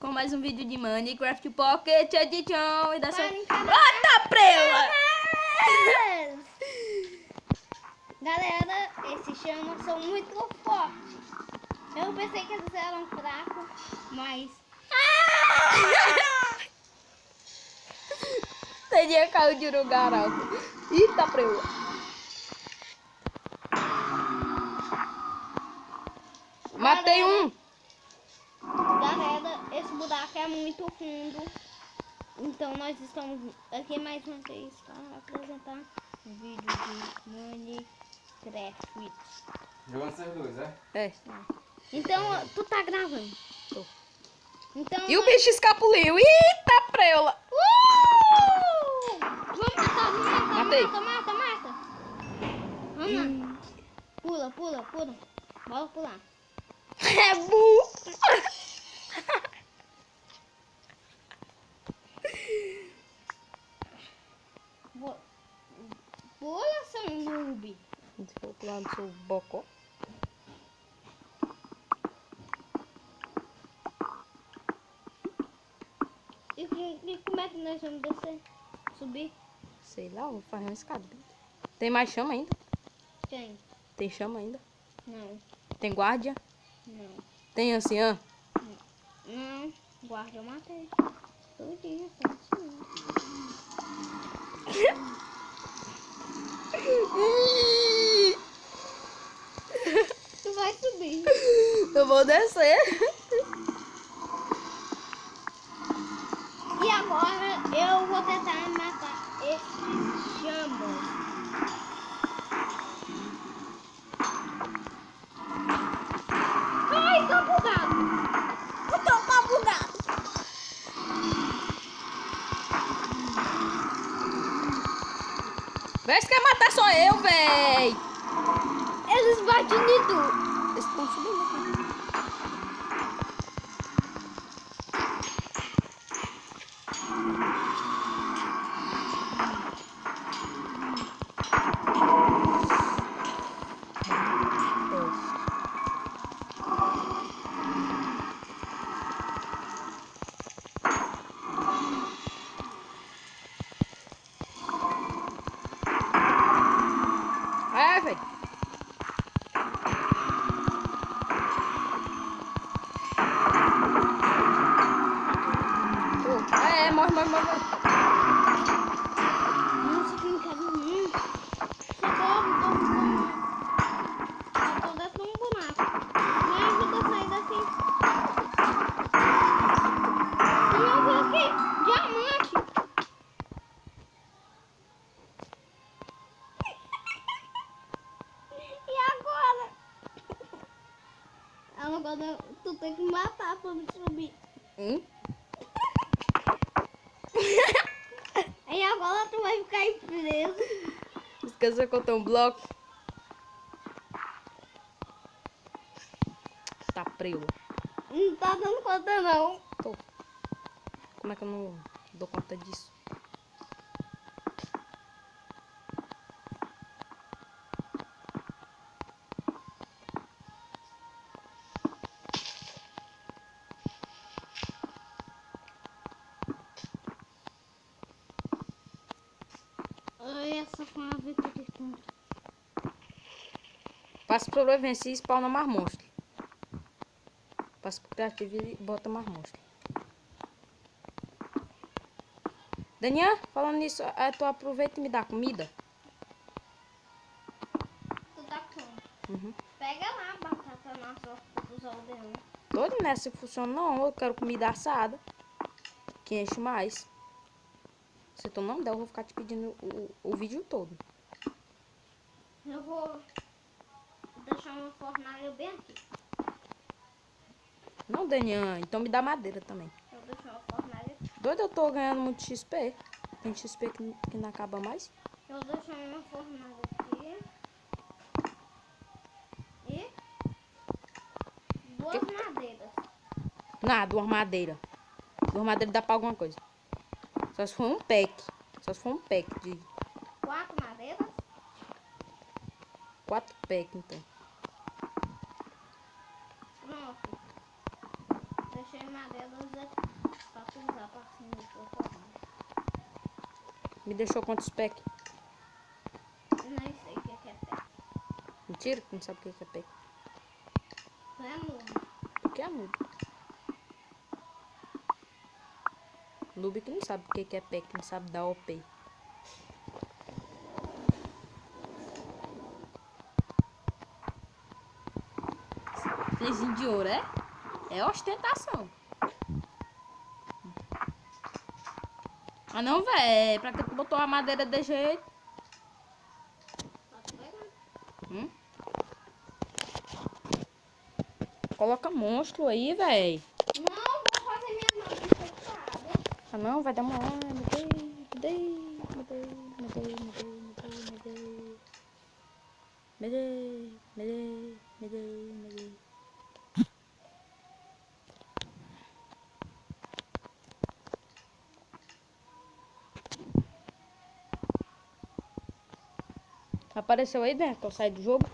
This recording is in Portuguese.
com mais um vídeo de Minecraft Pocket Edition e dessa... Tá preula! Galera, esses chamas são muito fortes. Eu pensei que eles eram fracos, mas... Teria caiu de lugar alto. Ih, tá preula. Matei um. Galera, esse buraco é muito fundo. Então nós estamos aqui mais uma vez para apresentar um vídeo de Minecraft. Jogando vocês dois, é? É. Então, tu tá gravando? Tô. Então, E o bicho escapuliu. Ih, tá preula. Vamos matar, Matei. mata. Vamos lá. Pula. Bora pular. É burro. Pula, seu noob. Vou pular no seu bocó. E como é que nós vamos descer? Subir? Sei lá, vou fazer uma escada. Tem mais chama ainda? Quem? Tem chama ainda? Não. Tem guarda? Não. Tem anciã? Não. Guarda, eu matei. Tudinho, assim. Tu vai subir. Eu vou descer. E agora eu vou tentar matar esses chamas. Ai, tô bugado. Tá bugado. Vê se quer matar só eu, véi. Eles batem em tu. Eles estão subindo aqui. É, véi. Morre. Nossa, que encaminho. Socorro. Eu tô dentro de um buraco. Me ajuda a sair daqui. Tem algo aqui. Diamante. E agora? Agora tu tem que matar pra me subir. E agora tu vai ficar aí preso. Esqueceu que eu tenho um bloco. Tá preula. Não tá dando conta não. Tô. Como é que eu não dou conta disso? Essa foi uma vitória de ponto. Passa por sobrevivência e spawna mais monstro. Passa por criativo e bota mais monstro. Daniel, falando nisso, tu aproveita e me dá comida. Tu tá com? Uhum. Pega lá a batata nossa dos aldeões. Todo nessa funciona não, eu quero comida assada. Que enche mais. Se tu não der, eu vou ficar te pedindo o vídeo todo. Eu vou deixar uma fornalha bem aqui. Não, Daniel, então me dá madeira também. Eu vou deixar uma fornalha aqui. Doido, eu tô ganhando muito XP. Tem XP que não acaba mais. Eu vou deixar uma fornalha aqui. E duas madeiras. Nada, uma madeira. Duas madeiras dá pra alguma coisa. Só se for um pack. Só se for um pack de 4 madeiras. 4 packs, então. Pronto. Deixei madeiras aqui. Me deixou quantos packs? Nem sei o que é pé. Mentira, que não sabe o que é pack. Tu é mudo. O que é noob? Noob que não sabe o que é pack, não sabe dar OP. Flezinho de ouro, é? É ostentação. Ah não, velho. Pra que tu botou a madeira de jeito? Tá pegando? Hum? Coloca monstro aí, velho. Não, vou fazer minha mão infectada. Ah não, vai demorar. Me dei. Apareceu aí, né? Que eu saí do jogo.